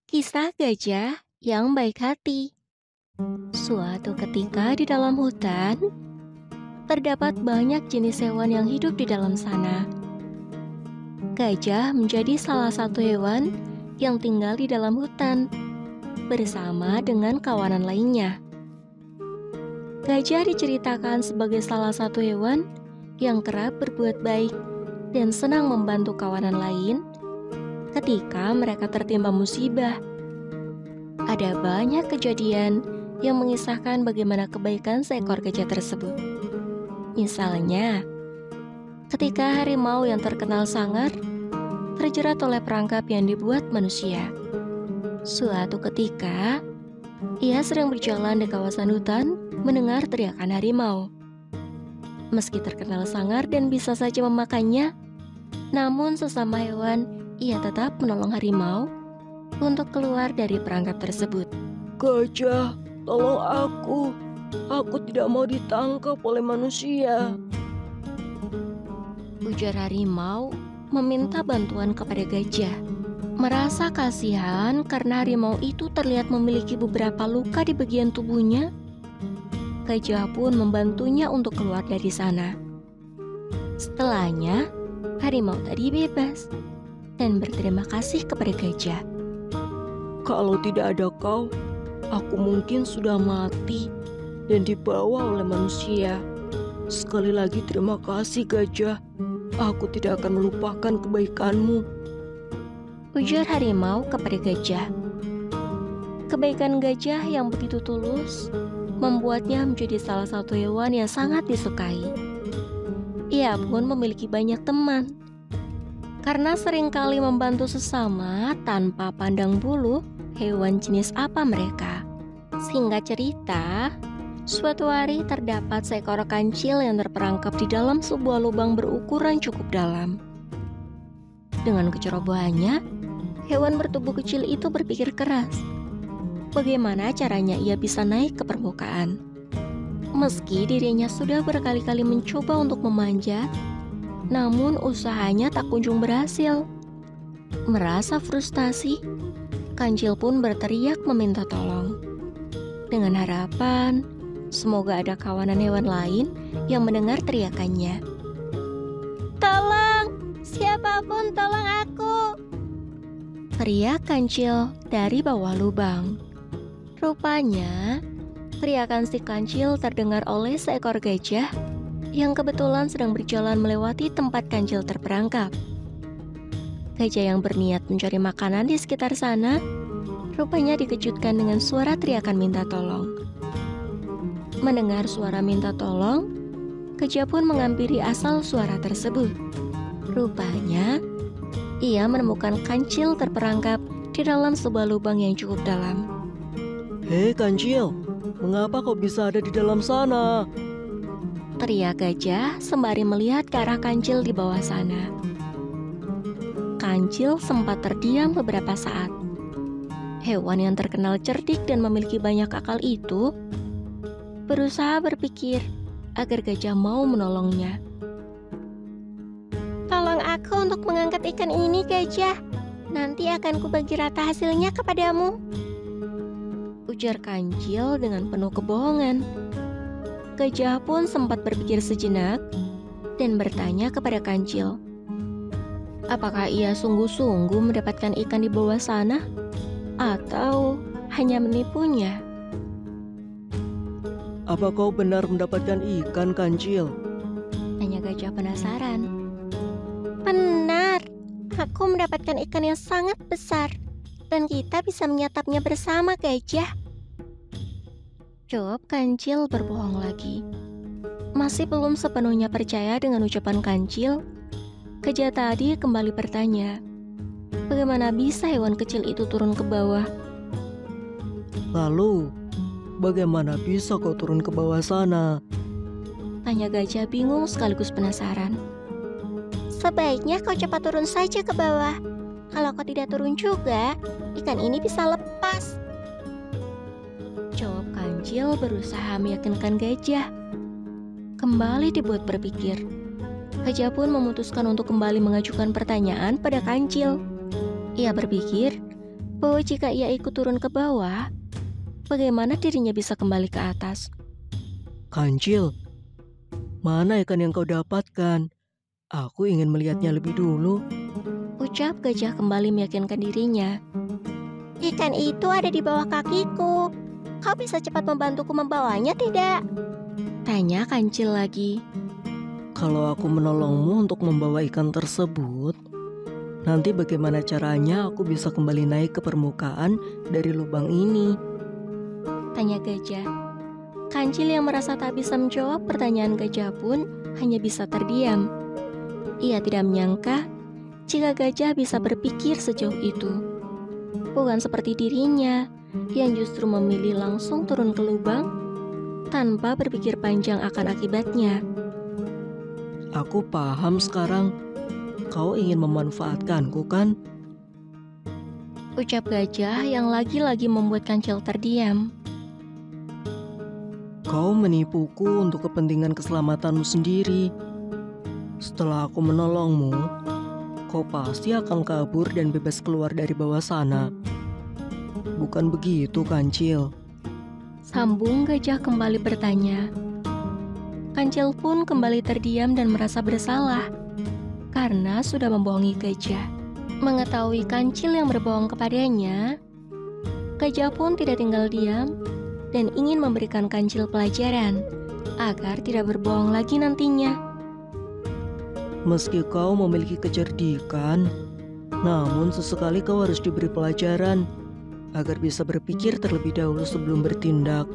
Kisah gajah yang baik hati. Suatu ketika di dalam hutan, terdapat banyak jenis hewan yang hidup di dalam sana. Gajah menjadi salah satu hewan yang tinggal di dalam hutan bersama dengan kawanan lainnya. Gajah diceritakan sebagai salah satu hewan yang kerap berbuat baik dan senang membantu kawanan lain ketika mereka tertimpa musibah. Ada banyak kejadian yang mengisahkan bagaimana kebaikan seekor gajah tersebut. Misalnya, ketika harimau yang terkenal sangar terjerat oleh perangkap yang dibuat manusia. Suatu ketika, ia sedang berjalan di kawasan hutan mendengar teriakan harimau. Meski terkenal sangar dan bisa saja memakannya, namun sesama hewan, ia tetap menolong harimau untuk keluar dari perangkap tersebut. Gajah, tolong aku. Aku tidak mau ditangkap oleh manusia. Ujar harimau meminta bantuan kepada gajah. Merasa kasihan karena harimau itu terlihat memiliki beberapa luka di bagian tubuhnya, gajah pun membantunya untuk keluar dari sana. Setelahnya, harimau tadi bebas dan berterima kasih kepada gajah. Kalau tidak ada kau, aku mungkin sudah mati dan dibawa oleh manusia. Sekali lagi terima kasih gajah. Aku tidak akan melupakan kebaikanmu. Ujar harimau kepada gajah. Kebaikan gajah yang begitu tulus membuatnya menjadi salah satu hewan yang sangat disukai. Ia pun memiliki banyak teman. Karena seringkali membantu sesama tanpa pandang bulu hewan jenis apa mereka. Singkat cerita, suatu hari terdapat seekor kancil yang terperangkap di dalam sebuah lubang berukuran cukup dalam. Dengan kecerobohannya, hewan bertubuh kecil itu berpikir keras. Bagaimana caranya ia bisa naik ke permukaan? Meski dirinya sudah berkali-kali mencoba untuk memanjat, namun usahanya tak kunjung berhasil. Merasa frustasi, kancil pun berteriak meminta tolong. Dengan harapan, semoga ada kawanan hewan lain yang mendengar teriakannya. "Tolong, siapapun tolong aku!" teriak kancil dari bawah lubang. Rupanya, teriakan si kancil terdengar oleh seekor gajah yang kebetulan sedang berjalan melewati tempat kancil terperangkap. Gajah yang berniat mencari makanan di sekitar sana, rupanya dikejutkan dengan suara teriakan minta tolong. Mendengar suara minta tolong, gajah pun menghampiri asal suara tersebut. Rupanya, ia menemukan kancil terperangkap di dalam sebuah lubang yang cukup dalam. Hei kancil, mengapa kau bisa ada di dalam sana? Teriak gajah sembari melihat ke arah kancil di bawah sana. Kancil sempat terdiam beberapa saat. Hewan yang terkenal cerdik dan memiliki banyak akal itu berusaha berpikir agar gajah mau menolongnya. "Tolong aku untuk mengangkat ikan ini, gajah. Nanti akan kubagi rata hasilnya kepadamu," ujar kancil dengan penuh kebohongan. Gajah pun sempat berpikir sejenak dan bertanya kepada kancil, apakah ia sungguh-sungguh mendapatkan ikan di bawah sana atau hanya menipunya? Apa kau benar mendapatkan ikan, kancil? Tanya gajah penasaran. "Benar, aku mendapatkan ikan yang sangat besar dan kita bisa menyantapnya bersama, gajah," jawab kancil berbohong lagi. Masih belum sepenuhnya percaya dengan ucapan kancil, gajah tadi kembali bertanya, bagaimana bisa hewan kecil itu turun ke bawah? Lalu, bagaimana bisa kau turun ke bawah sana? Tanya gajah bingung sekaligus penasaran. "Sebaiknya kau cepat turun saja ke bawah. Kalau kau tidak turun juga, ikan ini bisa lepas," jawab kancil berusaha meyakinkan gajah. Kembali dibuat berpikir. Gajah pun memutuskan untuk kembali mengajukan pertanyaan pada kancil. Ia berpikir, bahwa jika ia ikut turun ke bawah, bagaimana dirinya bisa kembali ke atas. Kancil, mana ikan yang kau dapatkan? Aku ingin melihatnya lebih dulu. Ucap gajah kembali meyakinkan dirinya. Ikan itu ada di bawah kakiku. Kau bisa cepat membantuku membawanya tidak? Tanya Kancil lagi. Kalau aku menolongmu untuk membawa ikan tersebut, nanti bagaimana caranya aku bisa kembali naik ke permukaan dari lubang ini? Tanya gajah. Kancil yang merasa tak bisa menjawab pertanyaan gajah pun hanya bisa terdiam. Ia tidak menyangka jika gajah bisa berpikir sejauh itu. Bukan seperti dirinya yang justru memilih langsung turun ke lubang tanpa berpikir panjang akan akibatnya. Aku paham sekarang. Kau ingin memanfaatkanku kan? Ucap gajah yang lagi-lagi membuat Kancil terdiam. Kau menipuku untuk kepentingan keselamatanmu sendiri. Setelah aku menolongmu, kau pasti akan kabur dan bebas keluar dari bawah sana. Bukan begitu, Kancil? Sambung gajah kembali bertanya. Kancil pun kembali terdiam dan merasa bersalah karena sudah membohongi gajah. Mengetahui Kancil yang berbohong kepadanya, gajah pun tidak tinggal diam dan ingin memberikan Kancil pelajaran agar tidak berbohong lagi nantinya. Meski kau memiliki kecerdikan, namun sesekali kau harus diberi pelajaran agar bisa berpikir terlebih dahulu sebelum bertindak.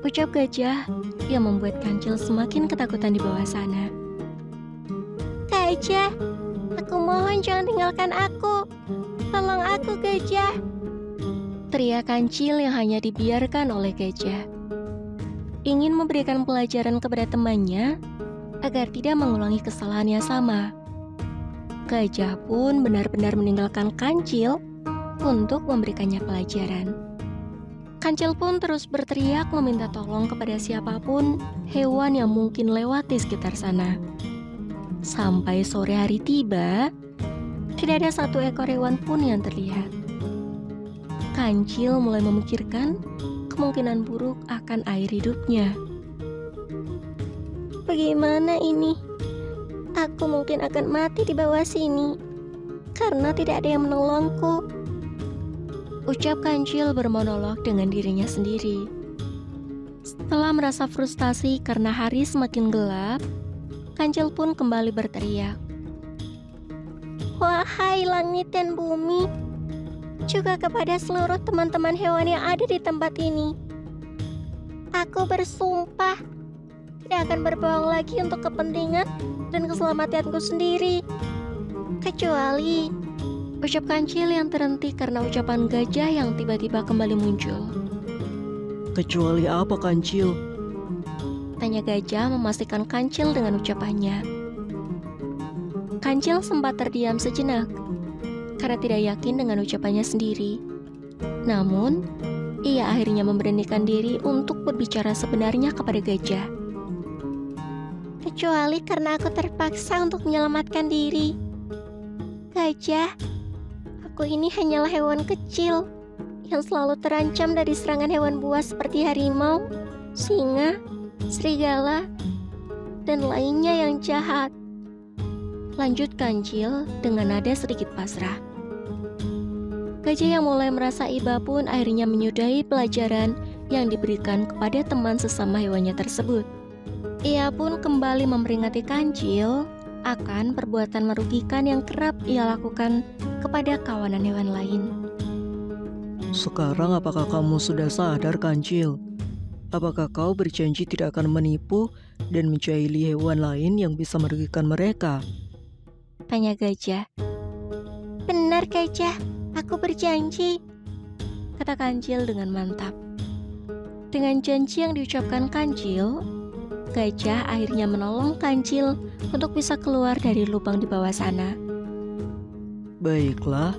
Ucap gajah yang membuat Kancil semakin ketakutan di bawah sana. Gajah, aku mohon jangan tinggalkan aku. Tolong aku, gajah. Teriak Kancil yang hanya dibiarkan oleh gajah. Ingin memberikan pelajaran kepada temannya agar tidak mengulangi kesalahan yang sama. Gajah pun benar-benar meninggalkan Kancil untuk memberikannya pelajaran. Kancil pun terus berteriak meminta tolong kepada siapapun hewan yang mungkin lewat di sekitar sana. Sampai sore hari tiba, tidak ada satu ekor hewan pun yang terlihat. Kancil mulai memikirkan kemungkinan buruk akan air hidupnya. Bagaimana ini? Aku mungkin akan mati di bawah sini karena tidak ada yang menolongku. Ucap Kancil bermonolog dengan dirinya sendiri. Setelah merasa frustasi karena hari semakin gelap, Kancil pun kembali berteriak. Wahai langit dan bumi, juga kepada seluruh teman-teman hewan yang ada di tempat ini. Aku bersumpah tidak akan berbohong lagi untuk kepentingan dan keselamatanku sendiri. Kecuali... Ucap Kancil yang terhenti karena ucapan gajah yang tiba-tiba kembali muncul. Kecuali apa, Kancil? Tanya gajah memastikan Kancil dengan ucapannya. Kancil sempat terdiam sejenak karena tidak yakin dengan ucapannya sendiri. Namun, ia akhirnya memberanikan diri untuk berbicara sebenarnya kepada gajah. Kecuali karena aku terpaksa untuk menyelamatkan diri. Gajah, aku ini hanyalah hewan kecil yang selalu terancam dari serangan hewan buas seperti harimau, singa, serigala, dan lainnya yang jahat. Lanjut Kancil dengan nada sedikit pasrah. Gajah yang mulai merasa iba pun akhirnya menyudahi pelajaran yang diberikan kepada teman sesama hewannya tersebut. Ia pun kembali memperingati Kancil akan perbuatan merugikan yang kerap ia lakukan kepada kawanan hewan lain. Sekarang apakah kamu sudah sadar, Kancil? Apakah kau berjanji tidak akan menipu dan menjahili hewan lain yang bisa merugikan mereka? Tanya gajah. Benar gajah, aku berjanji, kata Kancil dengan mantap. Dengan janji yang diucapkan Kancil, gajah akhirnya menolong Kancil untuk bisa keluar dari lubang di bawah sana. Baiklah,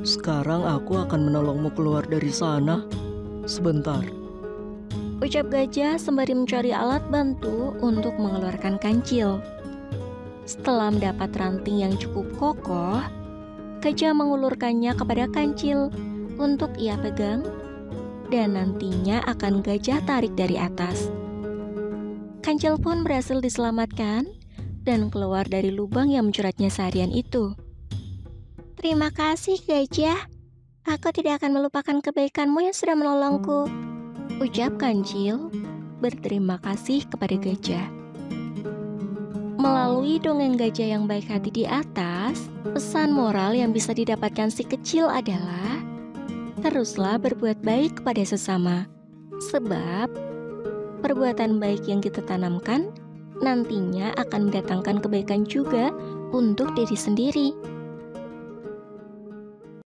sekarang aku akan menolongmu keluar dari sana. Sebentar. Ucap gajah sembari mencari alat bantu untuk mengeluarkan Kancil. Setelah mendapat ranting yang cukup kokoh, Gajah mengulurkannya kepada Kancil untuk ia pegang, dan nantinya akan Gajah tarik dari atas. Kancil pun berhasil diselamatkan dan keluar dari lubang yang menjeratnya seharian itu. Terima kasih, Gajah. Aku tidak akan melupakan kebaikanmu yang sudah menolongku, ucap Kancil berterima kasih kepada Gajah. Melalui dongeng gajah yang baik hati di atas, pesan moral yang bisa didapatkan si kecil adalah teruslah berbuat baik kepada sesama, sebab perbuatan baik yang kita tanamkan nantinya akan mendatangkan kebaikan juga untuk diri sendiri.